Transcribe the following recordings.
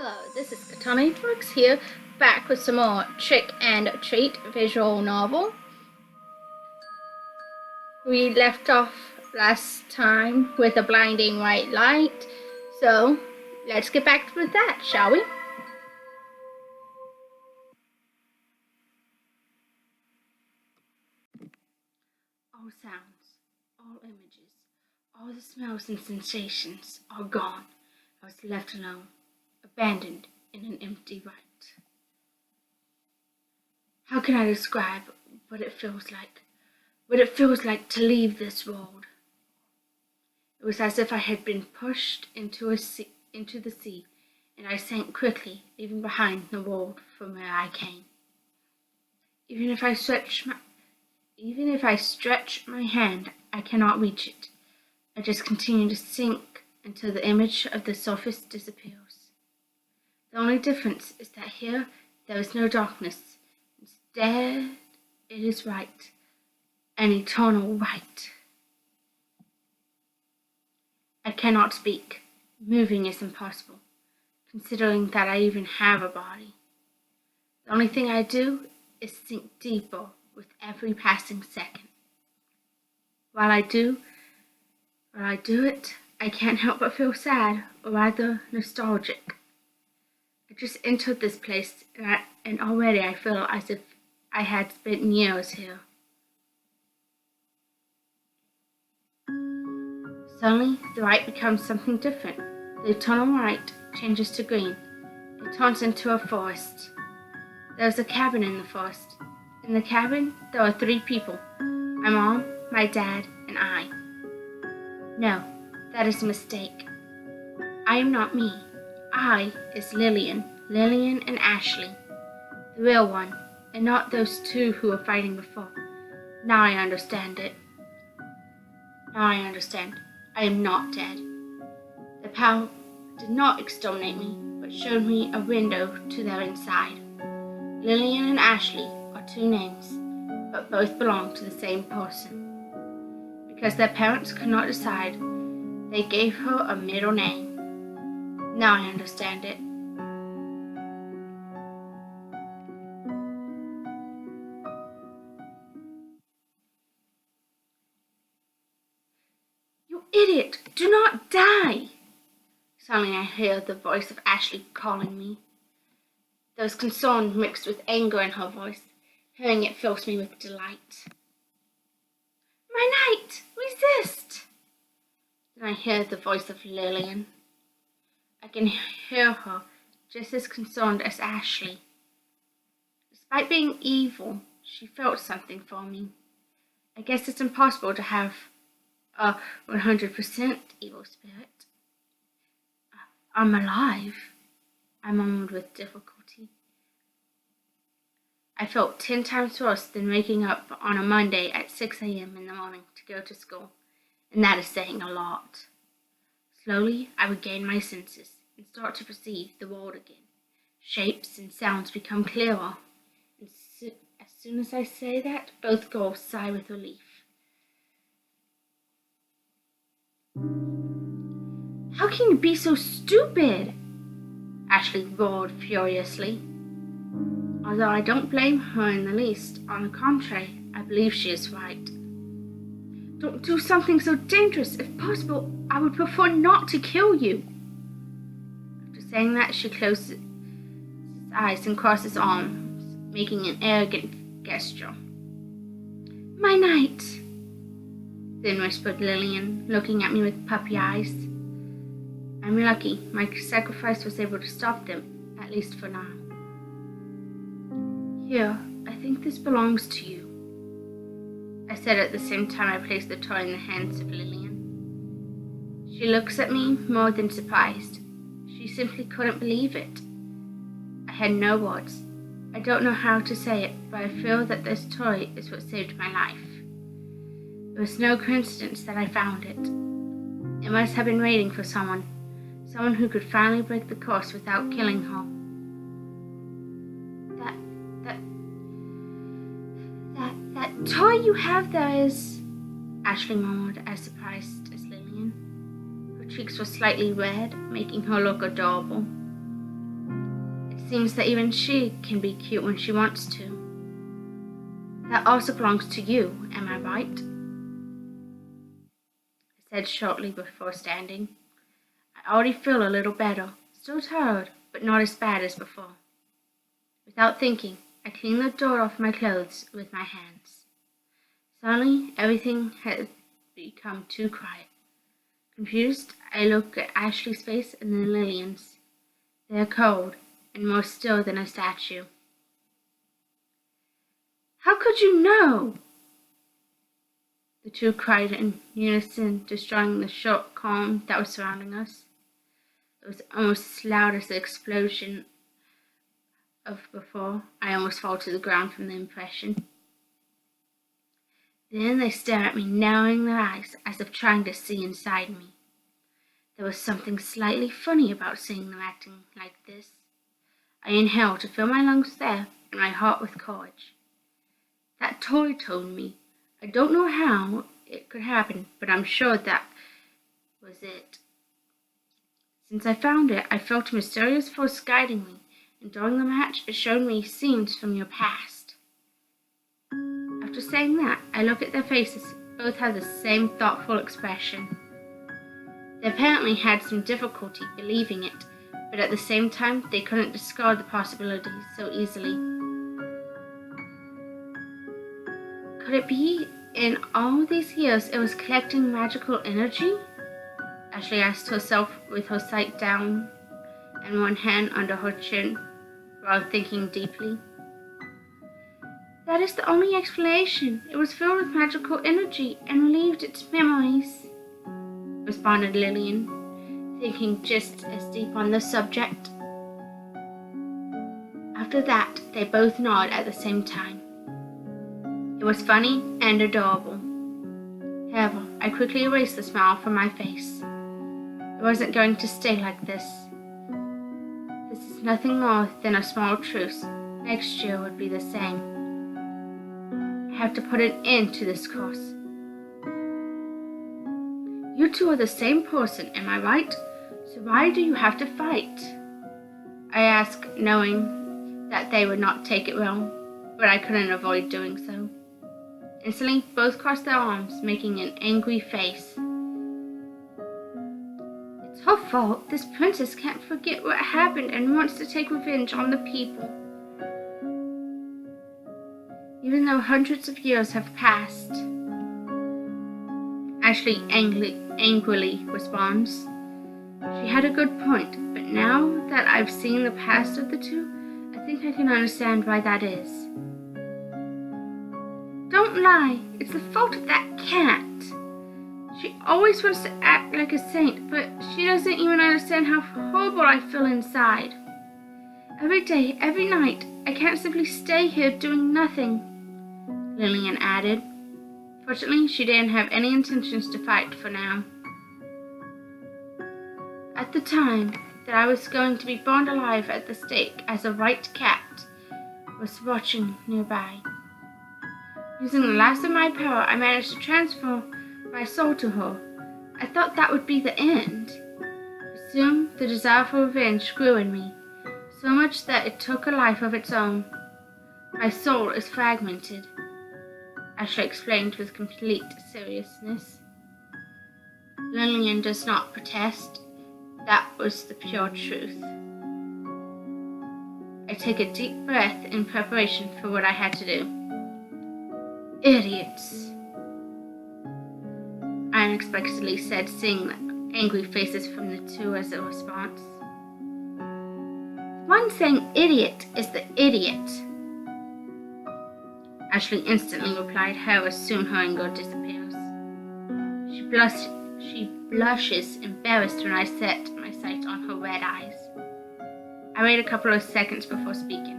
Hello, this is Katana Works here, back with some more Trick and Treat visual novel. We left off last time with a blinding white light, so let's get back with that, shall we? All sounds, all images, all the smells and sensations are gone. I was left alone, abandoned in an empty night. How can I describe what it feels like? What it feels like to leave this world. It was as if I had been pushed into the sea, and I sank quickly, leaving behind the world from where I came. Even if I stretch my hand, I cannot reach it. I just continue to sink until the image of the surface disappears. The only difference is that here there is no darkness. Instead, it is light, an eternal light. I cannot speak. Moving is impossible, considering that I even have a body. The only thing I do is sink deeper with every passing second. While I do it, I can't help but feel sad, or rather nostalgic. I just entered this place, and already I feel as if I had spent years here. Suddenly, the light becomes something different. The eternal light changes to green. It turns into a forest. There's a cabin in the forest. In the cabin, there are 3 people. My mom, my dad, and I. No, that is a mistake. I am not me. I is Lillian and Ashley. The real one, and not those 2 who were fighting before. Now I understand it. I am not dead. The power did not exterminate me, but showed me a window to their inside. Lillian and Ashley are 2 names, but both belong to the same person. Because their parents could not decide, they gave her a middle name. Now I understand it. You idiot! Do not die! Suddenly I hear the voice of Ashley calling me. There was concern mixed with anger in her voice. Hearing it fills me with delight. My knight! Resist! Then I hear the voice of Lillian. I can hear her just as concerned as Ashley. Despite being evil, she felt something for me. I guess it's impossible to have a 100% evil spirit. I'm alive, I murmured with difficulty. I felt 10 times worse than waking up on a Monday at 6 a.m. in the morning to go to school, and that is saying a lot. Slowly, I regain my senses and start to perceive the world again. Shapes and sounds become clearer. And as soon as I say that, both girls sigh with relief. How can you be so stupid? Ashley roared furiously. Although I don't blame her in the least, on the contrary, I believe she is right. Don't do something so dangerous. If possible, I would prefer not to kill you. After saying that, she closes his eyes and crosses arms, making an arrogant gesture. My knight, then whispered Lillian, looking at me with puppy eyes. I'm lucky. My sacrifice was able to stop them, at least for now. Here, I think this belongs to you, I said at the same time I placed the toy in the hands of Lillian. She looks at me more than surprised. She simply couldn't believe it. I had no words. I don't know how to say it, but I feel that this toy is what saved my life. It was no coincidence that I found it. It must have been waiting for someone who could finally break the curse without killing her. That toy you have there is... Ashley murmured, as surprised as Lillian. Her cheeks were slightly red, making her look adorable. Seems that even she can be cute when she wants to. That also belongs to you, am I right? I said shortly before standing. I already feel a little better, still tired, but not as bad as before. Without thinking, I cleaned the dirt off my clothes with my hands. Suddenly, everything had become too quiet. Confused, I looked at Ashley's face and then Lillian's. They are cold and more still than a statue. How could you know? The two cried in unison, destroying the short calm that was surrounding us. It was almost as loud as the explosion of before. I almost fell to the ground from the impression. Then they stared at me, narrowing their eyes as if trying to see inside me. There was something slightly funny about seeing them acting like this. I inhaled to fill my lungs with air and my heart with courage. That toy told me. I don't know how it could happen, but I'm sure that was it. Since I found it, I felt a mysterious force guiding me, and during the match it showed me scenes from your past. After saying that, I looked at their faces. Both had the same thoughtful expression. They apparently had some difficulty believing it, but at the same time they couldn't discard the possibilities so easily. Could it be in all these years it was collecting magical energy? Ashley asked herself with her sight down and one hand under her chin, while thinking deeply. That is the only explanation. It was filled with magical energy and relieved its memories, responded Lillian, thinking just as deep on the subject. After that, they both nodded at the same time. It was funny and adorable. However, I quickly erased the smile from my face. It wasn't going to stay like this. This is nothing more than a small truce. Next year would be the same. I have to put an end to this course. You two are the same person, am I right? So why do you have to fight? I asked, knowing that they would not take it well, but I couldn't avoid doing so. Instantly, both crossed their arms, making an angry face. It's her fault. This princess can't forget what happened and wants to take revenge on the people. Even though hundreds of years have passed, Ashley angrily responds. She had a good point, but now that I've seen the past of the two, I think I can understand why that is. Don't lie, it's the fault of that cat. She always wants to act like a saint, but she doesn't even understand how horrible I feel inside. Every day, every night, I can't simply stay here doing nothing, Lillian added. Fortunately, she didn't have any intentions to fight for now. At the time that I was going to be burned alive at the stake as a white cat was watching nearby. Using the last of my power, I managed to transfer my soul to her. I thought that would be the end. But soon, the desire for revenge grew in me, so much that it took a life of its own. My soul is fragmented, Ashley explained with complete seriousness. Lillian does not protest. That was the pure truth. I take a deep breath in preparation for what I had to do. Idiots, I unexpectedly said, seeing the angry faces from the two as a response. The one saying idiot is the idiot, Ashley instantly replied. However, soon her anger disappears. She blushes embarrassed when I set my sight on her red eyes. I wait a couple of seconds before speaking.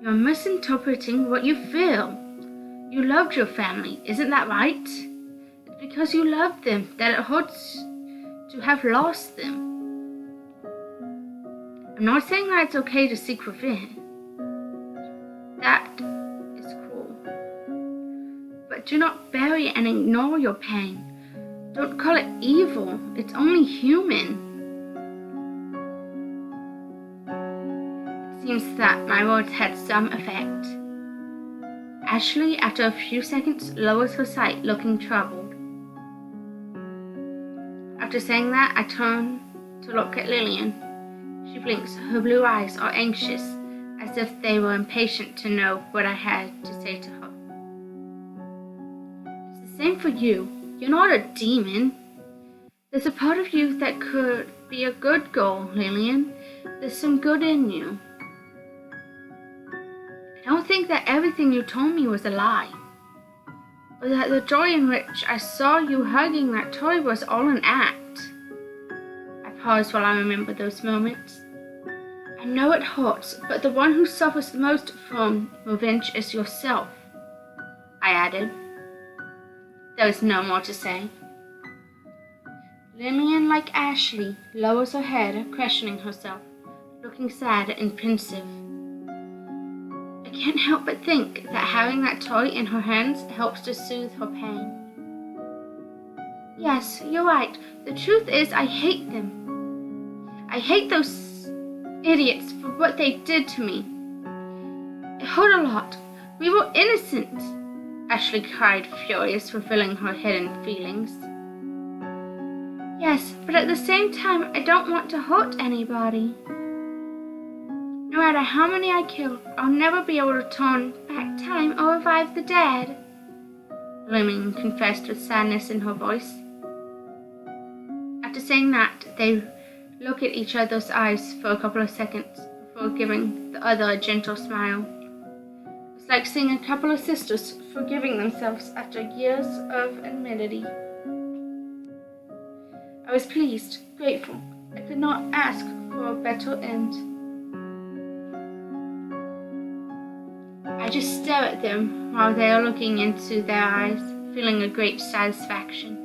You're misinterpreting what you feel. You loved your family, isn't that right? It's because you loved them that it hurts to have lost them. I'm not saying that it's okay to seek revenge. That is cruel. But do not bury and ignore your pain. Don't call it evil. It's only human. Seems that my words had some effect. Ashley, after a few seconds, lowers her sight, looking troubled. After saying that, I turn to look at Lillian. She blinks. Her blue eyes are anxious, as if they were impatient to know what I had to say to her. It's the same for you. You're not a demon. There's a part of you that could be a good girl, Lillian. There's some good in you. I don't think that everything you told me was a lie, or that the joy in which I saw you hugging that toy was all an act. I pause while I remember those moments. I know it hurts, but the one who suffers the most from revenge is yourself, I added. There was no more to say. Lillian, like Ashley, lowers her head, questioning herself, looking sad and pensive. I can't help but think that having that toy in her hands helps to soothe her pain. Yes, you're right. The truth is, I hate them. I hate those idiots for what they did to me. It hurt a lot. We were innocent, Ashley cried, furious, revealing her hidden feelings. Yes, but at the same time, I don't want to hurt anybody. No matter how many I kill, I'll never be able to turn back time or revive the dead, Lillian confessed with sadness in her voice. After saying that, they look at each other's eyes for a couple of seconds before giving the other a gentle smile. It's like seeing a couple of sisters forgiving themselves after years of enmity. I was pleased, grateful. I could not ask for a better end. I just stare at them while they are looking into their eyes, feeling a great satisfaction.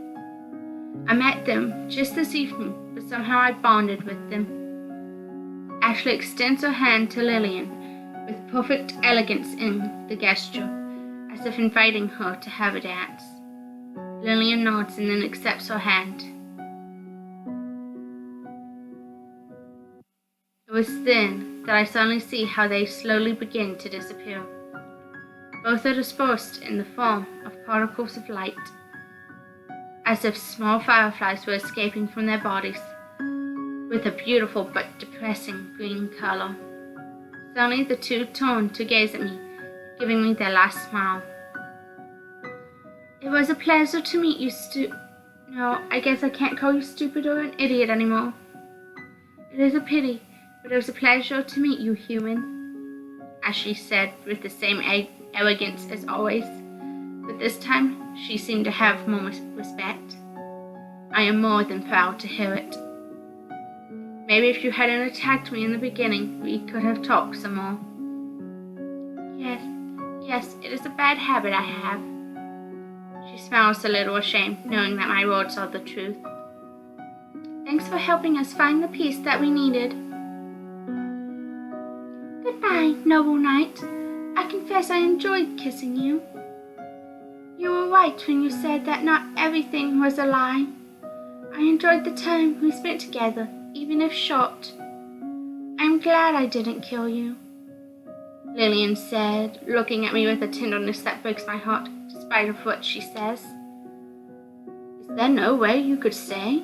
I met them just this evening, but somehow I bonded with them. Ashley extends her hand to Lillian with perfect elegance in the gesture, as if inviting her to have a dance. Lillian nods and then accepts her hand. It was then that I suddenly see how they slowly begin to disappear. Both are dispersed in the form of particles of light, as if small fireflies were escaping from their bodies, with a beautiful but depressing green color. Suddenly the two turn to gaze at me, giving me their last smile. It was a pleasure to meet you, No, I guess I can't call you stupid or an idiot anymore. It is a pity, but it was a pleasure to meet you, human, Ashley said with the same arrogance as always, but this time she seemed to have more respect. I am more than proud to hear it. Maybe if you hadn't attacked me in the beginning, we could have talked some more. Yes, it is a bad habit I have. She smiles a little ashamed, knowing that my words are the truth. Thanks for helping us find the peace that we needed. Goodbye, noble knight. I confess I enjoyed kissing you. You were right when you said that not everything was a lie. I enjoyed the time we spent together, even if short. I'm glad I didn't kill you, Lillian said, looking at me with a tenderness that breaks my heart, despite of what she says. Is there no way you could stay?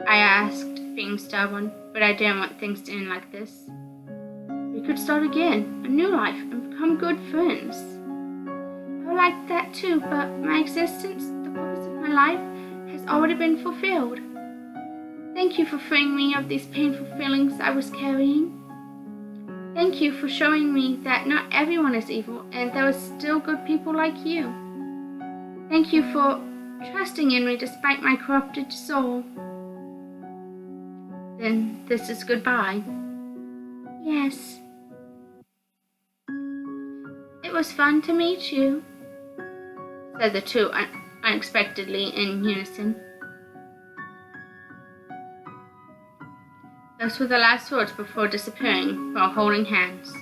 I asked, being stubborn, but I didn't want things to end like this. We could start again, a new life, and become good friends. I would like that too, but my existence, the purpose of my life, has already been fulfilled. Thank you for freeing me of these painful feelings I was carrying. Thank you for showing me that not everyone is evil, and there are still good people like you. Thank you for trusting in me despite my corrupted soul. Then this is goodbye. Yes. It was fun to meet you, said the two unexpectedly in unison. Those were the last words before disappearing while holding hands.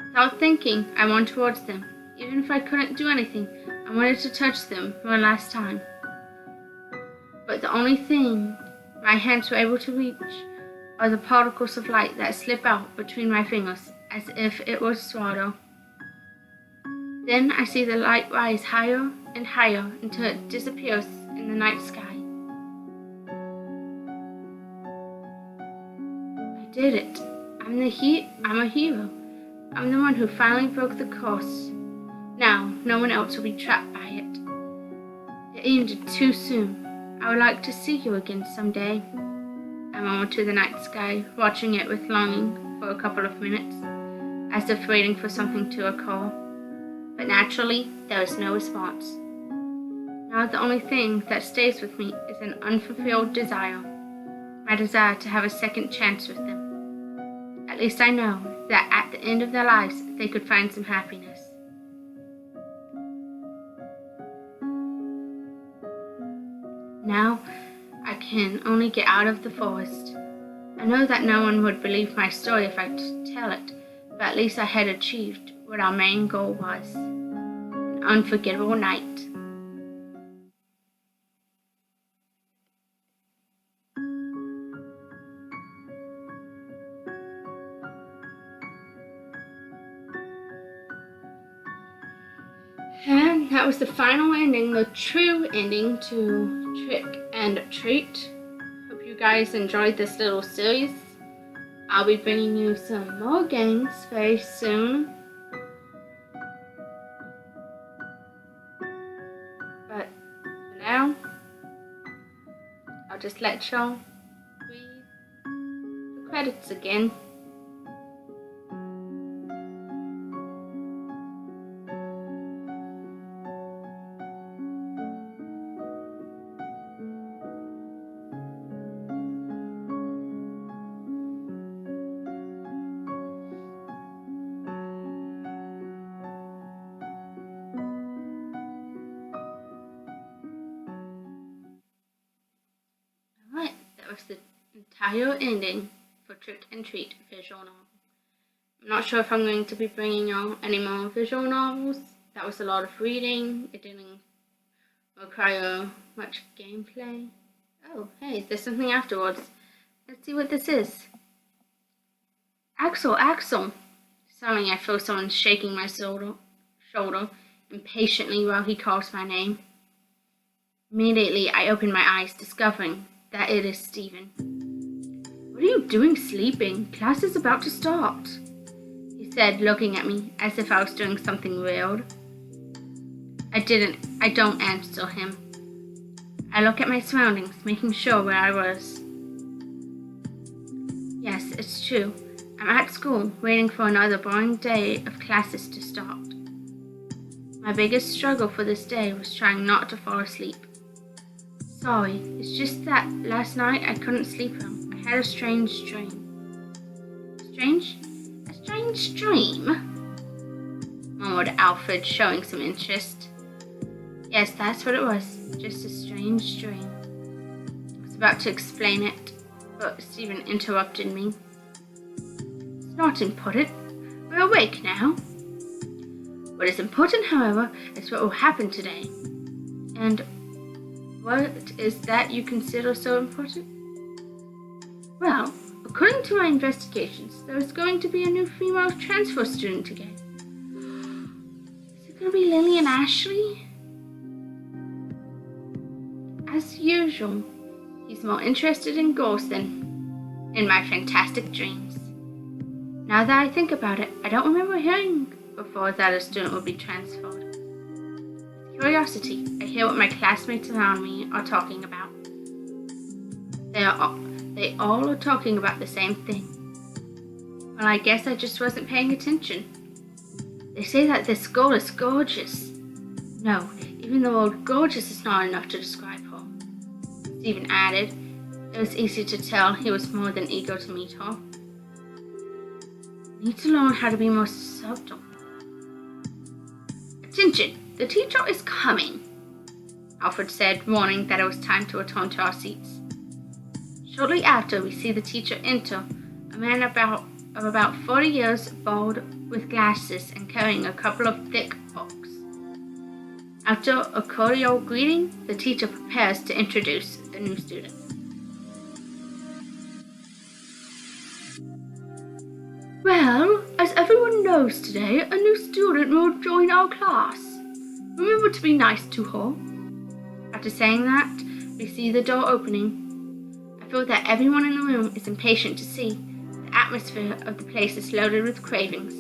Without thinking, I went towards them. Even if I couldn't do anything, I wanted to touch them one last time. But the only thing my hands were able to reach or the particles of light that slip out between my fingers as if it was swallow. Then I see the light rise higher and higher until it disappears in the night sky. I did it. I'm a hero. I'm the one who finally broke the curse. Now, no one else will be trapped by it. It ended too soon. I would like to see you again someday. I murmured to the night sky, watching it with longing for a couple of minutes, as if waiting for something to occur. But naturally, there was no response. Now the only thing that stays with me is an unfulfilled desire, my desire to have a second chance with them. At least I know that at the end of their lives, they could find some happiness. Now, I can only get out of the forest. I know that no one would believe my story if I tell it, but at least I had achieved what our main goal was. An unforgettable night. And that was the final ending, the true ending to Trick and Treat. Hope you guys enjoyed this little series. I'll be bringing you some more games very soon. But for now, I'll just let y'all read the credits again. Alright, that was the entire ending for Trick and Treat visual novel. I'm not sure if I'm going to be bringing y'all any more visual novels. That was a lot of reading. It didn't require much gameplay. Oh, hey, there's something afterwards. Let's see what this is. Axel! Suddenly I feel someone shaking my shoulder impatiently while he calls my name. Immediately I open my eyes, discovering that it is Stephen. What are you doing sleeping? Class is about to start, he said, looking at me as if I was doing something weird. I don't answer him. I look at my surroundings, making sure where I was. Yes, it's true. I'm at school, waiting for another boring day of classes to start. My biggest struggle for this day was trying not to fall asleep. Sorry, it's just that last night I couldn't sleep well. I had a strange dream. A strange dream? Murmured Alfred, showing some interest. Yes, that's what it was. Just a strange dream. I was about to explain it, but Stephen interrupted me. It's not important. We're awake now. What is important, however, is what will happen today. And what is that you consider so important? Well, according to my investigations, there is going to be a new female transfer student again. Is it going to be Lillian Ashley? As usual, he's more interested in ghosts than in my fantastic dreams. Now that I think about it, I don't remember hearing before that a student would be transferred. With curiosity, I hear what my classmates around me are talking about. They all are talking about the same thing. Well, I guess I just wasn't paying attention. They say that this girl is gorgeous. No, even the word gorgeous is not enough to describe her. Stephen added. It was easy to tell he was more than eager to meet her. I need to learn how to be more subtle. Attention, the teacher is coming, Alfred said, warning that it was time to return to our seats. Shortly after, we see the teacher enter, a man of about 40 years, bald, with glasses, and carrying a couple of thick books. After a cordial greeting, the teacher prepares to introduce the new student. Well, as everyone knows today, a new student will join our class. Remember to be nice to her. After saying that, we see the door opening. I feel that everyone in the room is impatient to see. The atmosphere of the place is loaded with cravings.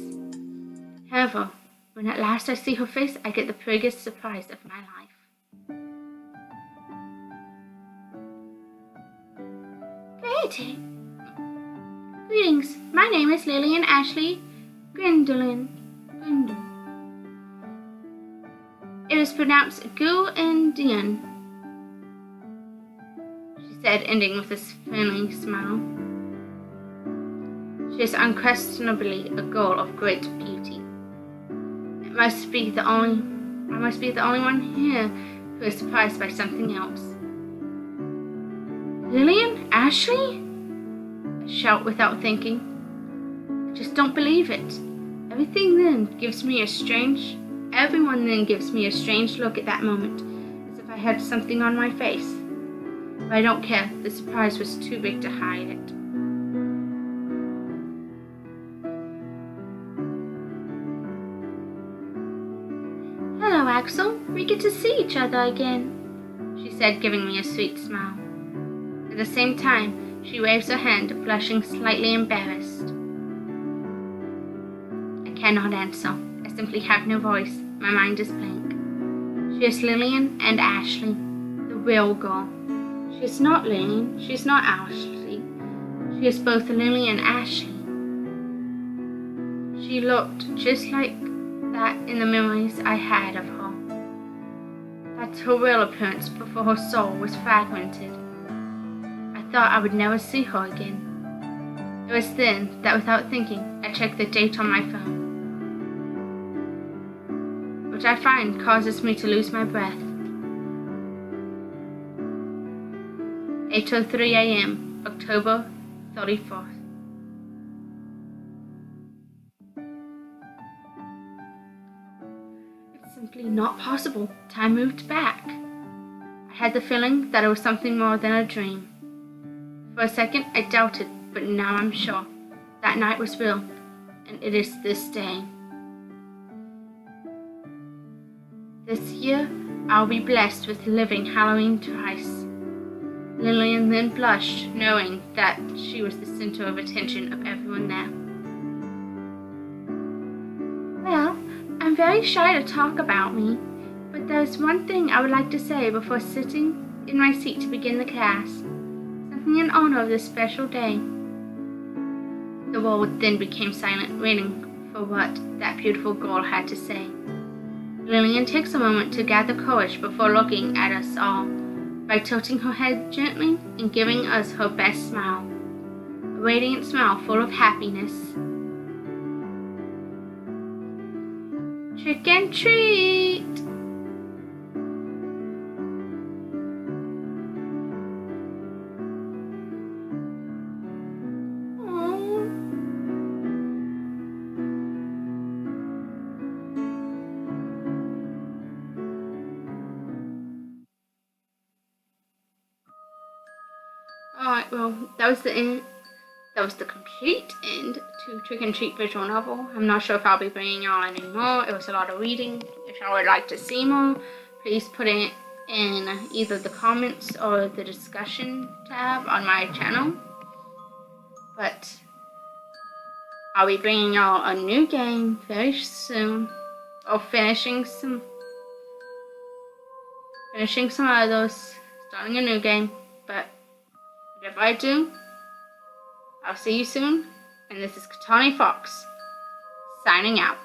However, when at last I see her face, I get the biggest surprise of my life. Greetings, my name is Lillian Ashley Grindlin. It is pronounced Gu-Indian, she said, ending with a friendly smile. She is unquestionably a girl of great beauty. I must be the only one here who is surprised by something else. Lillian? Ashley? I shout without thinking. I just don't believe it. Everyone then gives me a strange look at that moment, as if I had something on my face. But I don't care, the surprise was too big to hide it. Hello, Axel. We get to see each other again, she said, giving me a sweet smile. At the same time, she waves her hand, blushing slightly embarrassed. I cannot answer. I simply have no voice. My mind is blank. She is Lillian and Ashley, the real girl. She is not Lillian. She is not Ashley. She is both Lillian and Ashley. She looked just like that in the memories I had of her. That's her real appearance before her soul was fragmented. I thought I would never see her again. It was then that, without thinking, I checked the date on my phone, which I find causes me to lose my breath. 8:03 a.m., October 31st. It's simply not possible. Time moved back. I had the feeling that it was something more than a dream. For a second, I doubted, but now I'm sure. That night was real, and it is this day. This year, I'll be blessed with living Halloween twice. Lillian then blushed, knowing that she was the center of attention of everyone there. Well, I'm very shy to talk about me, but there's one thing I would like to say before sitting in my seat to begin the class. Something in honor of this special day. The world then became silent, waiting for what that beautiful girl had to say. Lillian takes a moment to gather courage before looking at us all, by tilting her head gently and giving us her best smile, a radiant smile full of happiness. Trick and treat! Alright, well, that was the end. That was the complete end to Trick and Treat visual novel. I'm not sure if I'll be bringing y'all any more. It was a lot of reading. If y'all would like to see more, please put it in either the comments or the discussion tab on my channel. But I'll be bringing y'all a new game very soon, or finishing some others, starting a new game. But whatever I do, I'll see you soon, and this is Katani Fox, signing out.